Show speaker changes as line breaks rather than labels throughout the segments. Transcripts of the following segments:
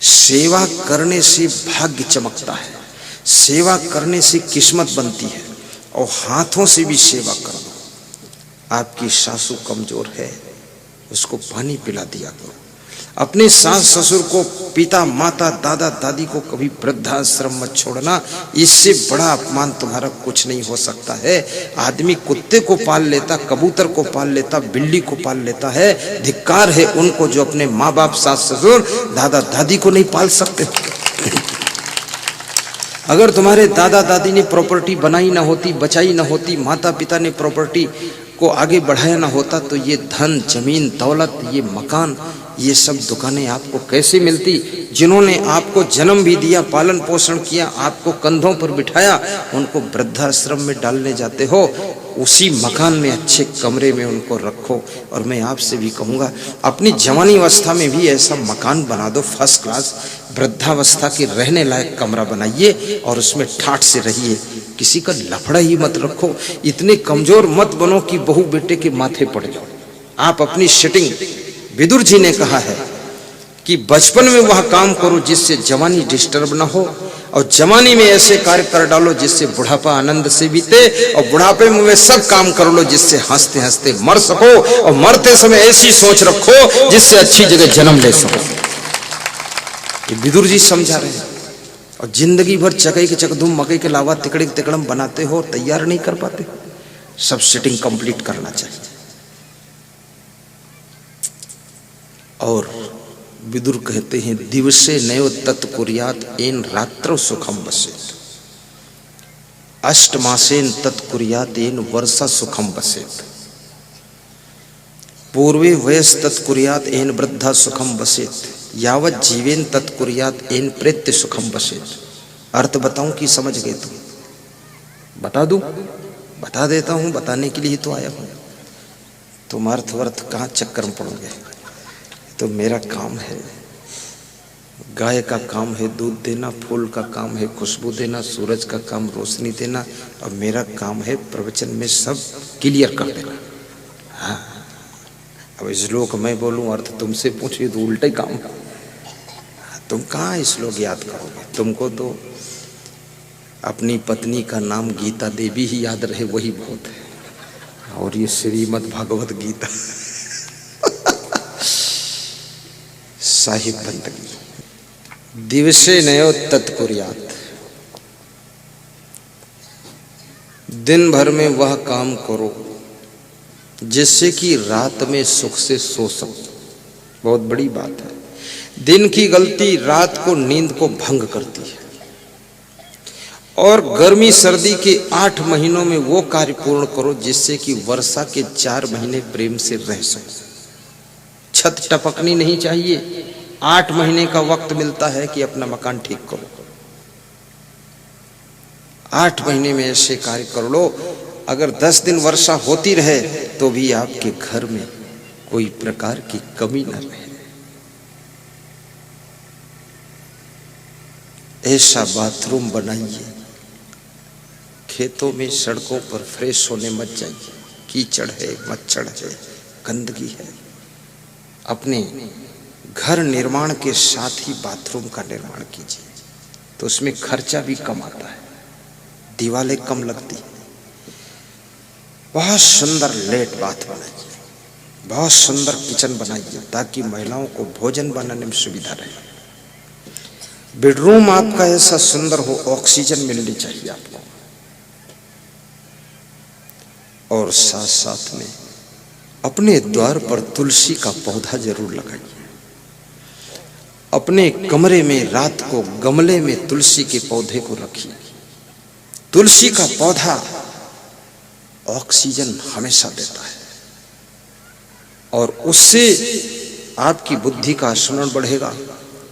सेवा करने से भाग्य चमकता है, सेवा करने से किस्मत बनती है। और हाथों से भी सेवा कर दो। आपकी सासू कमजोर है, उसको पानी पिला दिया करो। अपने सास ससुर को, पिता माता दादा दादी को कभी वृद्धाश्रम मत छोड़ना। इससे बड़ा अपमान तुम्हारा कुछ नहीं हो सकता है। आदमी कुत्ते को पाल लेता, कबूतर को पाल लेता, बिल्ली को पाल लेता है। धिक्कार है उनको जो अपने माँ बाप, सास ससुर, दादा दादी को नहीं पाल सकते। अगर तुम्हारे दादा दादी ने प्रॉपर्टी बनाई ना होती, बचाई ना होती, माता पिता ने प्रॉपर्टी को आगे बढ़ाया ना होता, तो ये धन, जमीन, दौलत, ये मकान, ये सब दुकानें आपको कैसे मिलती? जिन्होंने आपको जन्म भी दिया, पालन पोषण किया, आपको कंधों पर बिठाया, उनको वृद्धाश्रम में डालने जाते हो। उसी मकान में, अच्छे कमरे में उनको रखो। और मैं आपसे भी कहूँगा, अपनी जवानी अवस्था में भी ऐसा मकान बना दो, फर्स्ट क्लास, वृद्धावस्था के रहने लायक कमरा बनाइए और उसमें ठाठ से रहिए। किसी का लफड़ा ही मत रखो। इतने कमजोर मत बनो कि बहू बेटे के माथे पड़ जाओ। आप अपनी सेटिंग, विदुर जी ने कहा है कि बचपन में वह काम करो जिससे जवानी डिस्टर्ब ना हो, और जवानी में ऐसे कार्य कर डालो जिससे बुढ़ापा आनंद से बीते, और बुढ़ापे में वे सब काम कर लो जिससे हंसते हंसते मर सको, और मरते समय ऐसी सोच रखो जिससे अच्छी जगह जन्म ले सको। ये विदुर जी समझा रहे हैं। और जिंदगी भर चकई के चकधुम, मकई के लावा, तिकड़े के तिकड़म बनाते हो, तैयार नहीं कर पाते। सब सेटिंग कंप्लीट करना चाहिए। और विदुर कहते हैं, दिवसे नयो तत् कुर्यात एन रात्रौ सुखम बसेत, अष्टमासेन तत् कुर्यात एन वर्षा सुखम बसेत, पूर्वे वयस तत् कुर्यात एन वृद्धा सुखम बसेत, यावत जीवेन तत् कुर्यात एन प्रेत्य सुखम बसेत। अर्थ बताऊं कि समझ गए तुम? बता दूं? बता देता हूं, बताने के लिए तो आया हूं। तुम अर्थ वर्थ कहां चक्कर में पड़ोगे? तो मेरा काम है, गाय का काम है दूध देना, फूल का काम है खुशबू देना, सूरज का काम रोशनी देना, और मेरा काम है प्रवचन में सब क्लियर कर देना। हाँ, अब श्लोक मैं बोलूं, अर्थ तुमसे पूछिए तो उल्टे काम है। तुम कहाँ श्लोक याद करोगे? तुमको तो अपनी पत्नी का नाम गीता देवी ही याद रहे, वही बहुत है। और ये श्रीमद् भागवत गीता साहिब बंदगी। दिवसे नयो तत् कुर्यात, दिन भर में वह काम करो जिससे कि रात में सुख से सो सको। बहुत बड़ी बात है। दिन की गलती रात को, नींद को भंग करती है। और गर्मी सर्दी के 8 महीनों में वो कार्य पूर्ण करो जिससे कि वर्षा के 4 महीने प्रेम से रह सको। छत टपकनी नहीं चाहिए। 8 महीने का वक्त मिलता है कि अपना मकान ठीक करो। 8 महीने में ऐसे कार्य कर लो, अगर 10 दिन वर्षा होती रहे तो भी आपके घर में कोई प्रकार की कमी न रहे। ऐसा बाथरूम बनाइए। खेतों में, सड़कों पर फ्रेश होने मत जाइए। कीचड़ है, मच्छर है, गंदगी है। अपने घर निर्माण के साथ ही बाथरूम का निर्माण कीजिए, तो उसमें खर्चा भी कम आता है, दीवारें कम लगती है। बहुत सुंदर लेट बाथ बनाइए, बहुत सुंदर किचन बनाइए, ताकि महिलाओं को भोजन बनाने में सुविधा रहे। बेडरूम आपका ऐसा सुंदर हो, ऑक्सीजन मिलनी चाहिए आपको। और साथ साथ में अपने द्वार पर तुलसी का पौधा जरूर लगाइए। अपने कमरे में रात को गमले में तुलसी के पौधे को रखिए। तुलसी का पौधा ऑक्सीजन हमेशा देता है, और उससे आपकी बुद्धि का स्मरण बढ़ेगा।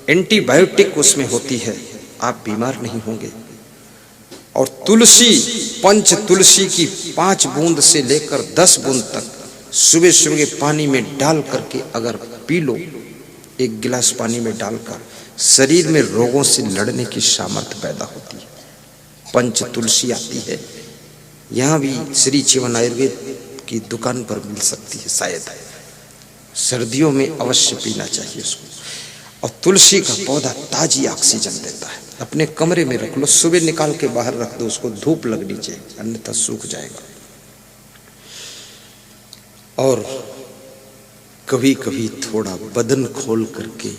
एंटीबायोटिक उसमें होती है, आप बीमार नहीं होंगे। और तुलसी, पंच तुलसी की 5 बूंद से लेकर 10 बूंद तक सुबह सुबह पानी में डाल करके अगर पी लो, 1 गिलास पानी में डालकर, शरीर में रोगों से लड़ने की सामर्थ्य पैदा होती है। पंच तुलसी आती है, यहाँ भी श्री जीवन आयुर्वेद की दुकान पर मिल सकती है शायद। सर्दियों में अवश्य पीना चाहिए उसको। और तुलसी का पौधा ताजी ऑक्सीजन देता है। अपने कमरे में रख लो, सुबह निकाल के बाहर रख दो, उसको धूप लगनी चाहिए, अन्यथा सूख जाएगा। और कभी कभी थोड़ा बदन खोल करके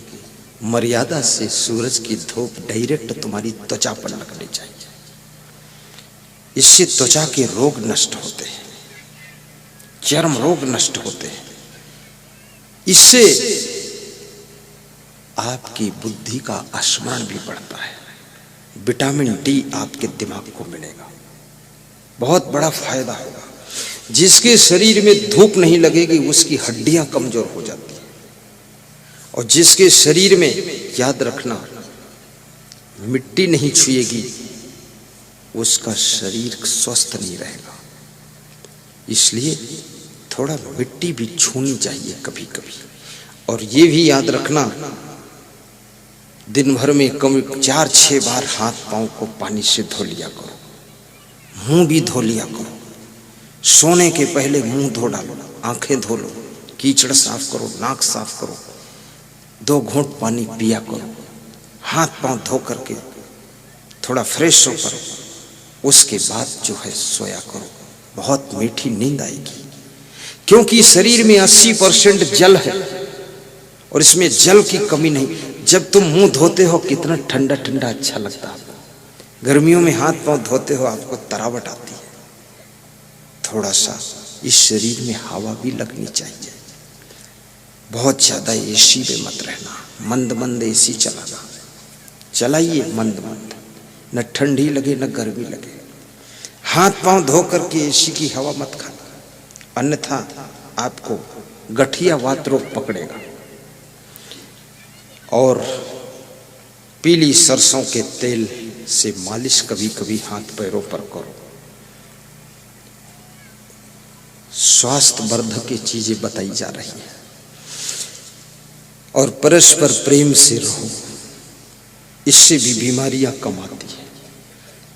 मर्यादा से सूरज की धूप डायरेक्ट तुम्हारी त्वचा पर लगनी चाहिए। इससे त्वचा के रोग नष्ट होते हैं, चर्म रोग नष्ट होते हैं। इससे आपकी बुद्धि का स्मरण भी बढ़ता है। विटामिन डी आपके दिमाग को मिलेगा, बहुत बड़ा फायदा होगा। जिसके शरीर में धूप नहीं लगेगी उसकी हड्डियां कमजोर हो जाती हैं, और जिसके शरीर में, याद रखना, मिट्टी नहीं छुएगी उसका शरीर स्वस्थ नहीं रहेगा। इसलिए थोड़ा मिट्टी भी छूनी चाहिए कभी कभी। और ये भी याद रखना, दिन भर में कम 4-6 बार हाथ पांव को पानी से धो लिया करो, मुंह भी धो लिया करो। सोने के पहले मुंह धो डालो, आंखें धो लो, कीचड़ साफ करो, नाक साफ करो, 2 घूंट पानी पिया करो, हाथ पांव धो करके थोड़ा फ्रेश हो करो, उसके बाद जो है सोया करो। बहुत मीठी नींद आएगी, क्योंकि शरीर में 80% जल है और इसमें जल की कमी नहीं। जब तुम मुंह धोते हो कितना ठंडा ठंडा अच्छा लगता है। गर्मियों में हाथ पांव धोते हो आपको तरावट आती है। थोड़ा सा इस शरीर में हवा भी लगनी चाहिए। बहुत ज्यादा एसी में मत रहना, मंद मंद एसी चलाइए, मंद मंद, न ठंडी लगे न गर्मी लगे। हाथ पांव धो करके एसी की हवा मत खाना, अन्यथा आपको गठिया वात रोग पकड़ेगा। और पीली सरसों के तेल से मालिश कभी कभी हाथ पैरों पर करो। स्वास्थ्य वर्धक की चीजें बताई जा रही है। और परस्पर प्रेम से रहो, इससे भी बीमारियां कम आती है।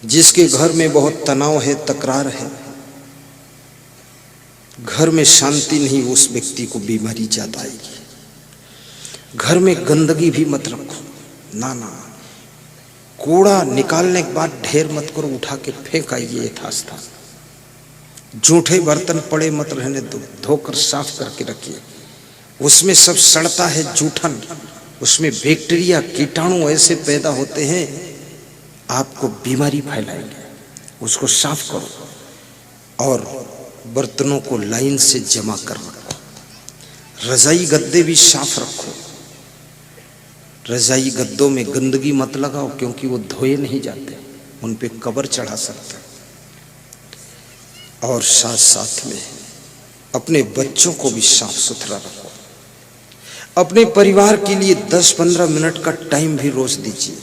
जिसके घर में बहुत तनाव है, तकरार है, घर में शांति नहीं, उस व्यक्ति को बीमारी ज्यादा आएगी। घर में गंदगी भी मत रखो, ना ना, कूड़ा निकालने के बाद ढेर मत करो, उठा के फेंक आइए यथास्थान। जूठे बर्तन पड़े मत रहने दो, धोकर साफ करके रखिए। उसमें सब सड़ता है जूठन, उसमें बैक्टीरिया कीटाणु ऐसे पैदा होते हैं आपको बीमारी फैलाएंगे। उसको साफ करो और बर्तनों को लाइन से जमा कर रखो। रजाई गद्दे भी साफ रखो। रजाई गद्दों में गंदगी मत लगाओ, क्योंकि वो धोए नहीं जाते, उन पे कबर चढ़ा सकते हैं। और साथ साथ में अपने बच्चों को भी साफ सुथरा रखो। अपने परिवार के लिए 10-15 मिनट का टाइम भी रोज दीजिए,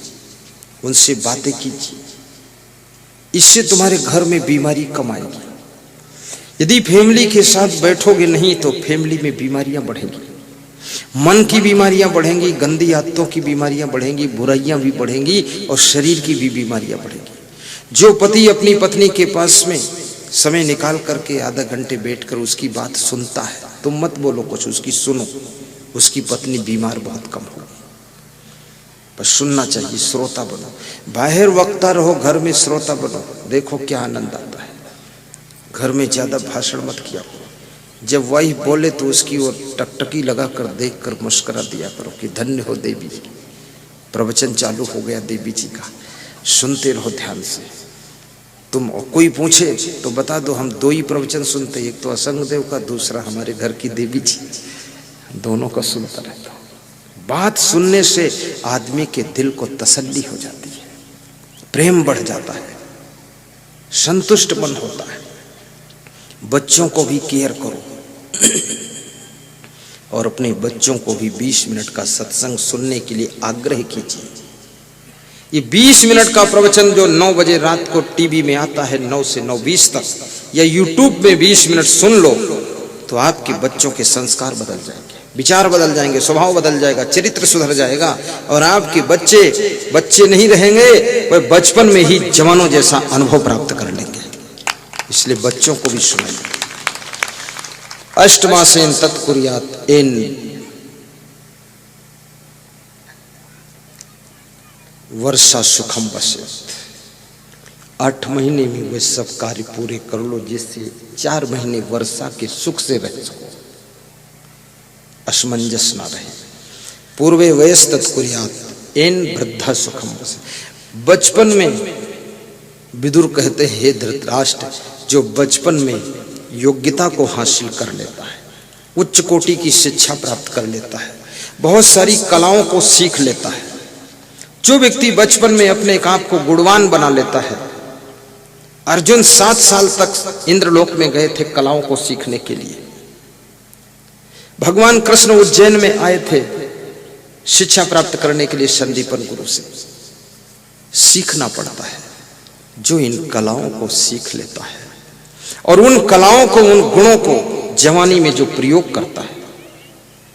उनसे बातें कीजिए। इससे तुम्हारे घर में बीमारी कम आएगी। यदि फैमिली के साथ बैठोगे नहीं तो फैमिली में बीमारियां बढ़ेंगी। मन की बीमारियां बढ़ेंगी, गंदी आदतों की बीमारियां बढ़ेंगी, बुराइयां भी बढ़ेंगी और शरीर की भी बीमारियां बढ़ेंगी। जो पति अपनी पत्नी के पास में समय निकाल करके आधा घंटे बैठकर उसकी बात सुनता है, तुम मत बोलो कुछ, उसकी सुनो। उसकी पत्नी बीमार बहुत कम होगी। पर सुनना चाहिए, श्रोता बनो। बाहर वक्ता रहो, घर में श्रोता बनो। देखो क्या आनंद आता है। घर में ज्यादा भाषण मत किया करो। जब वही बोले तो उसकी ओर टकटकी लगाकर देखकर मुस्कुरा दिया करो कि धन्य हो देवी जी, प्रवचन चालू हो गया देवी जी का, सुनते रहो ध्यान से। तुम कोई पूछे तो बता दो, हम 2 ही प्रवचन सुनते, एक तो असंग देव का, दूसरा हमारे घर की देवी जी, दोनों का सुनता रहता हूं। बात सुनने से आदमी के दिल को तसल्ली हो जाती है, प्रेम बढ़ जाता है, संतुष्ट मन होता है। बच्चों को भी केयर करो और अपने बच्चों को भी 20 मिनट का सत्संग सुनने के लिए आग्रह कीजिए। ये 20 मिनट का प्रवचन जो 9 बजे रात को टीवी में आता है, 9 से 9:20 तक, या यूट्यूब में 20 मिनट सुन लो, तो आपके बच्चों के संस्कार बदल जाएंगे, विचार बदल जाएंगे, स्वभाव बदल जाएगा, चरित्र सुधर जाएगा। और आपके बच्चे नहीं रहेंगे, वह बचपन में ही जवानों जैसा अनुभव प्राप्त कर लेंगे। इसलिए बच्चों को भी सुनाइए। अष्टमासेन तत्कुर्यात् एन वर्षा सुखम वसेत। 8 महीने में वे सब कार्य पूरे कर लो जिससे 4 महीने वर्षा के सुख से रह सको, असमंजस ना रहे। पूर्वे वयस तत्कुर्यात् एन वृद्धा सुखम वसेत। बचपन में विदुर कहते हैं, हे धृतराष्ट्र, जो बचपन में योग्यता को हासिल कर लेता है, उच्च कोटि की शिक्षा प्राप्त कर लेता है, बहुत सारी कलाओं को सीख लेता है, जो व्यक्ति बचपन में अपने आप को गुणवान बना लेता है। अर्जुन 7 साल तक इंद्रलोक में गए थे कलाओं को सीखने के लिए। भगवान कृष्ण उज्जैन में आए थे शिक्षा प्राप्त करने के लिए संदीपन गुरु से। सीखना पड़ता है। जो इन कलाओं को सीख लेता है और उन कलाओं को, उन गुणों को जवानी में जो प्रयोग करता है,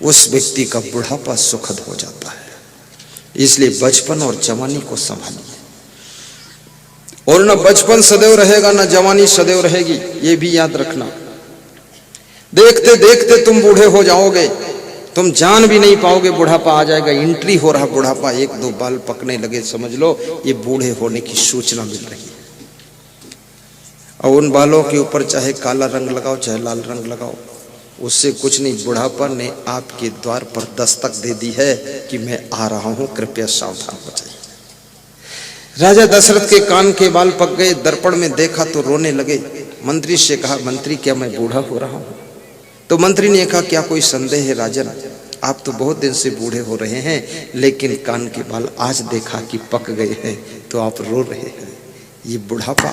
उस व्यक्ति का बुढ़ापा सुखद हो जाता है। इसलिए बचपन और जवानी को संभालिए। और न बचपन सदैव रहेगा, न जवानी सदैव रहेगी, ये भी याद रखना। देखते देखते तुम बूढ़े हो जाओगे, तुम जान भी नहीं पाओगे, बुढ़ापा आ जाएगा। एंट्री हो रहा बुढ़ापा, 1-2 बाल पकने लगे, समझ लो ये बूढ़े होने की सूचना मिल रही है। और उन बालों के ऊपर चाहे काला रंग लगाओ चाहे लाल रंग लगाओ, उससे कुछ नहीं। बुढ़ापा ने आपके द्वार पर दस्तक दे दी है कि मैं आ रहा हूं, कृपया सावधान हो जाइए। राजा दशरथ के कान के बाल पक गए, दर्पण में देखा तो रोने लगे। मंत्री से कहा, मंत्री क्या मैं बूढ़ा हो रहा हूं? तो मंत्री ने कहा, क्या कोई संदेह है राजन, आप तो बहुत दिन से बूढ़े हो रहे हैं, लेकिन कान के बाल आज देखा कि पक गए हैं तो आप रो रहे हैं। ये बुढ़ापा,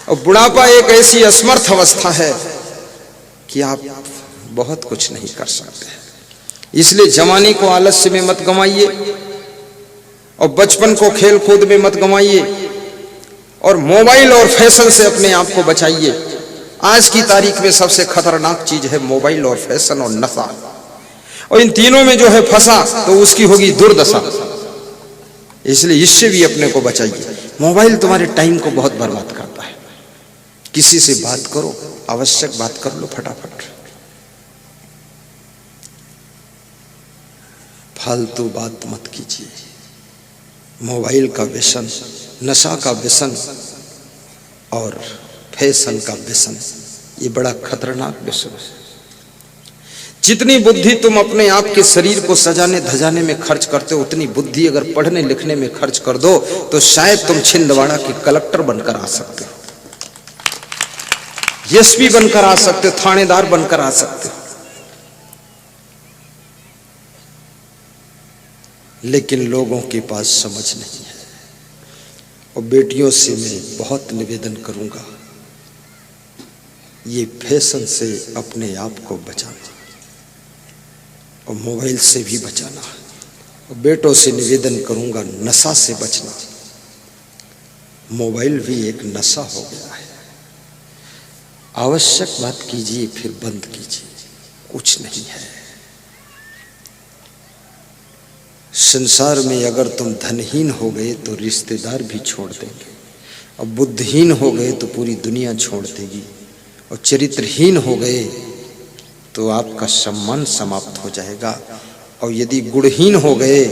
और बुढ़ापा एक ऐसी असमर्थ अवस्था है कि आप बहुत कुछ नहीं कर सकते। इसलिए जवानी को आलस्य में मत गंवाइए और बचपन को खेल कूद में मत गंवाइए और मोबाइल और फैशन से अपने आप को बचाइए। आज की तारीख में सबसे खतरनाक चीज है मोबाइल और फैशन और नशा, और इन तीनों में जो है फंसा तो उसकी होगी दुर्दशा। इसलिए इससे भी अपने को बचाइए। मोबाइल तुम्हारे टाइम को बहुत बर्बाद करता है। किसी से बात करो, आवश्यक बात कर लो फटाफट, फालतू बात मत कीजिए। मोबाइल का व्यसन, नशा का व्यसन और फैशन का व्यसन, ये बड़ा खतरनाक व्यसन है। जितनी बुद्धि तुम अपने आप के शरीर को सजाने धजाने में खर्च करते हो, उतनी बुद्धि अगर पढ़ने लिखने में खर्च कर दो तो शायद तुम छिंदवाड़ा के कलेक्टर बनकर आ सकते हो, एसपी बनकर आ सकते हो, थानेदार बनकर आ सकते हो। लेकिन लोगों के पास समझ नहीं है। और बेटियों से मैं बहुत निवेदन करूंगा, ये फैशन से अपने आप को बचाना और मोबाइल से भी बचाना। और बेटों से निवेदन करूंगा, नशा से बचना। मोबाइल भी एक नशा हो गया है। आवश्यक बात कीजिए फिर बंद कीजिए, कुछ नहीं है। संसार में अगर तुम धनहीन हो गए तो रिश्तेदार भी छोड़ देंगे, और बुद्धिहीन हो गए तो पूरी दुनिया छोड़ देगी, और चरित्रहीन हो गए तो आपका सम्मान समाप्त हो जाएगा, और यदि गुणहीन हो गए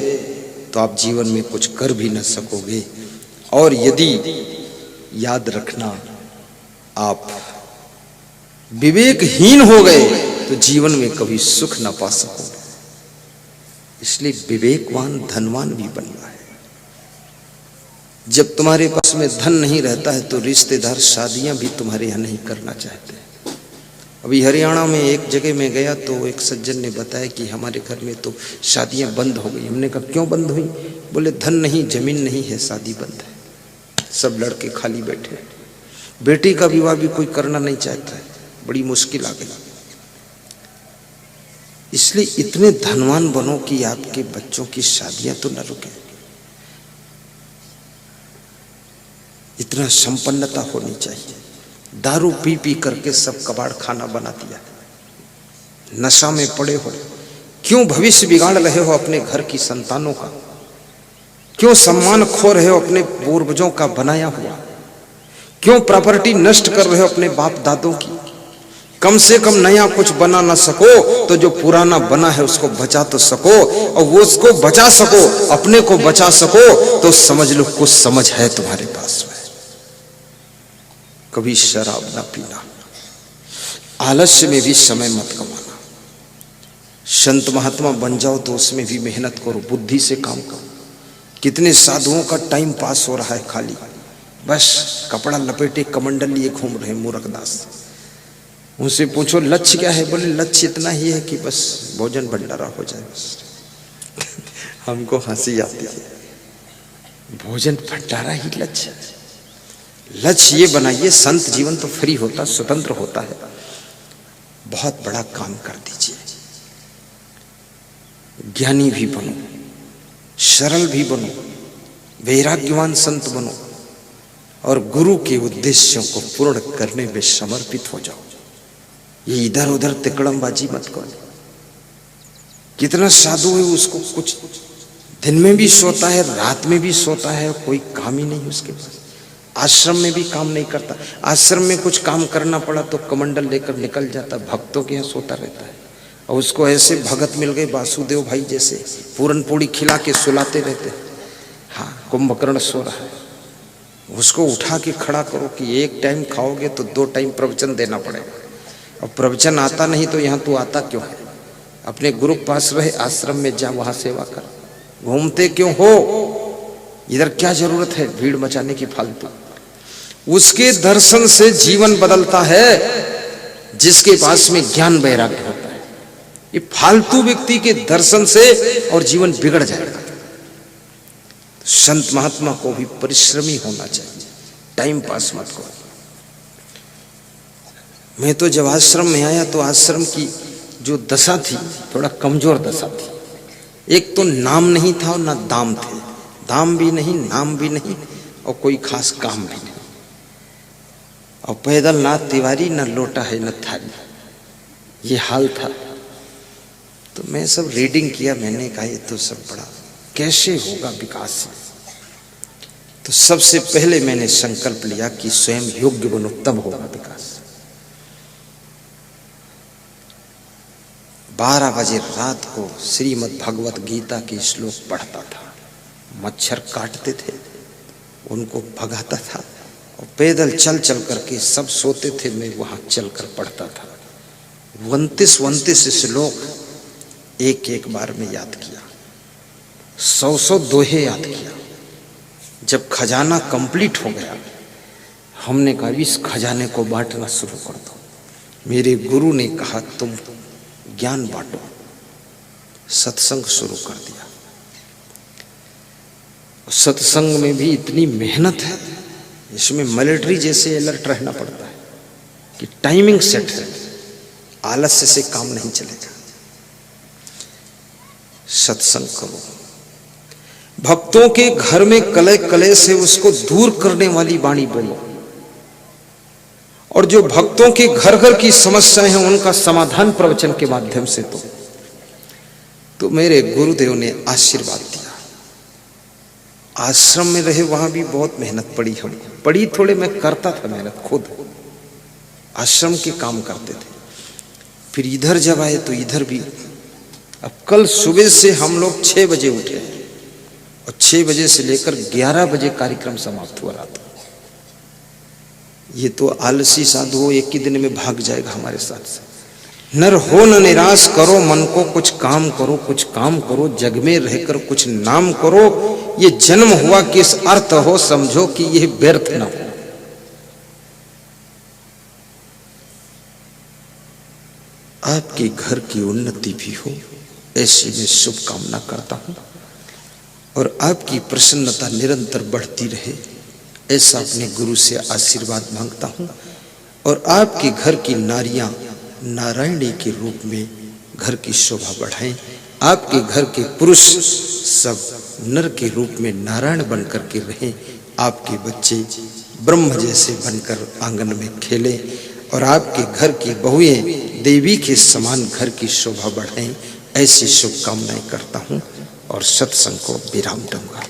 तो आप जीवन में कुछ कर भी न सकोगे, और यदि याद रखना आप विवेकहीन हो गए तो जीवन में कभी सुख न पा सकोगे। इसलिए विवेकवान धनवान भी बनना है। जब तुम्हारे पास में धन नहीं रहता है तो रिश्तेदार शादियां भी तुम्हारे यहाँ नहीं करना चाहते। अभी हरियाणा में एक जगह में गया तो एक सज्जन ने बताया कि हमारे घर में तो शादियां बंद हो गई। हमने कहा क्यों बंद हुई? बोले धन नहीं, जमीन नहीं है, शादी बंद है, सब लड़के खाली बैठे। बेटी का विवाह भी कोई करना नहीं चाहता है, बड़ी मुश्किल आ गई। इसलिए इतने धनवान बनो कि आपके बच्चों की शादियां तो न रुके। इतना संपन्नता होनी चाहिए। दारू पी पी करके सब कबाड़ खाना बना दिया, नशा में पड़े हो। क्यों भविष्य बिगाड़ रहे हो अपने घर की संतानों का? क्यों सम्मान खो रहे हो अपने पूर्वजों का बनाया हुआ? क्यों प्रॉपर्टी नष्ट कर रहे हो अपने बाप दादों की? कम से कम नया कुछ बना ना सको तो जो पुराना बना है उसको बचा तो सको, और वो उसको बचा सको, अपने को बचा सको, तो समझ लो कुछ समझ है तुम्हारे पास में। कभी शराब ना पीना, आलस्य में भी समय मत कमाना, संत महात्मा बन जाओ तो उसमें भी मेहनत करो, बुद्धि से काम करो। कितने साधुओं का टाइम पास हो रहा है खाली, बस कपड़ा लपेटे कमंडल लिए घूम रहे मूर्खदास। उनसे पूछो लक्ष्य क्या है, बोले लक्ष्य इतना ही है कि बस भोजन भंडारा हो जाए। हमको हंसी आती है, भोजन भंडारा ही लक्ष्य। लक्ष्य ये बनाइए, संत जीवन तो फ्री होता, स्वतंत्र होता है, बहुत बड़ा काम कर दीजिए। ज्ञानी भी बनो, सरल भी बनो, वैराग्यवान संत बनो, और गुरु के उद्देश्यों को पूर्ण करने में समर्पित हो जाओ। ये इधर उधर तिकड़मबाजी मत करो। कितना साधु है, उसको कुछ दिन में भी सोता है, रात में भी सोता है, कोई काम ही नहीं उसके पास। आश्रम में भी काम नहीं करता, आश्रम में कुछ काम करना पड़ा तो कमंडल लेकर निकल जाता, भक्तों के यहाँ सोता रहता है। और उसको ऐसे भगत मिल गए वासुदेव भाई जैसे, पूरन पूड़ी खिला के सुलाते रहते। हाँ, कुंभकर्ण सो रहा है, उसको उठा के खड़ा करो कि एक टाइम खाओगे तो 2 टाइम प्रवचन देना पड़ेगा, और प्रवचन आता नहीं तो यहाँ तू आता क्यों है? अपने गुरु पास रहे, आश्रम में जा, वहां सेवा कर, घूमते क्यों हो? इधर क्या जरूरत है भीड़ मचाने की फालतू? उसके दर्शन से जीवन बदलता है जिसके पास में ज्ञान वैराग्य होता है। ये फालतू व्यक्ति के दर्शन से और जीवन बिगड़ जाएगा। संत महात्मा को भी परिश्रमी होना चाहिए, टाइम पास मत करो। मैं तो जब आश्रम में आया तो आश्रम की जो दशा थी, थोड़ा कमजोर दशा थी। एक तो नाम नहीं था और ना दाम थे, दाम भी नहीं, नाम भी नहीं, और कोई खास काम भी नहीं, और पैदल ना तिवारी, ना लोटा है, न थाली, ये हाल था। तो मैं सब रीडिंग किया, मैंने कहा ये तो सब बड़ा कैसे होगा विकास। तो सबसे पहले मैंने संकल्प लिया कि स्वयं योग्य बनो, तब होगा विकास। 12 बजे रात को श्रीमद् भगवत गीता के श्लोक पढ़ता था, मच्छर काटते थे उनको भगाता था, और पैदल चल चल करके सब सोते थे, मैं वहां चलकर पढ़ता था। 29 श्लोक एक बार में याद किया, 100 दोहे याद किया। जब खजाना कंप्लीट हो गया, हमने कहा इस खजाने को बांटना शुरू कर दो। मेरे गुरु ने कहा तुम ज्ञान बांटो। सत्संग शुरू कर दिया। सत्संग में भी इतनी मेहनत है, इसमें मिलिट्री जैसे अलर्ट रहना पड़ता है कि टाइमिंग सेट है, आलस्य से काम नहीं चलेगा। सत्संग करो, भक्तों के घर में कलह कलेश से उसको दूर करने वाली वाणी बोलो, और जो भक्तों के घर घर की समस्याएं हैं उनका समाधान प्रवचन के माध्यम से दो। तो मेरे गुरुदेव ने आशीर्वाद दिया। आश्रम में रहे वहां भी बहुत मेहनत पड़ी, हमको पड़ी थोड़े, मैं करता था मेहनत खुद, आश्रम के काम करते थे। फिर इधर जब आए तो इधर भी। अब कल सुबह से हम लोग 6 बजे उठे, और 6 बजे से लेकर 11 बजे कार्यक्रम समाप्त हुआ रात। ये तो आलसी साधु एक ही दिन में भाग जाएगा हमारे साथ से। नर हो न निराश करो मन को, कुछ काम करो, कुछ काम करो, जग में रहकर कुछ नाम करो। ये जन्म हुआ किस अर्थ हो, समझो कि यह व्यर्थ न हो। आपके घर की उन्नति भी हो, ऐसी मैं शुभकामना करता हूं, और आपकी प्रसन्नता निरंतर बढ़ती रहे, ऐसा अपने गुरु से आशीर्वाद मांगता हूं। और आपके घर की नारियां नारायणी के रूप में घर की शोभा बढ़ाएं। आपके घर के पुरुष सब नर के रूप में नारायण बनकर के रहें। आपके बच्चे ब्रह्म जैसे बनकर आंगन में खेलें, और आपके घर की बहुएं देवी के समान घर की शोभा बढ़ाएं। ऐसी शुभकामनाएं करता हूं और सत्संग को विराम दूंगा।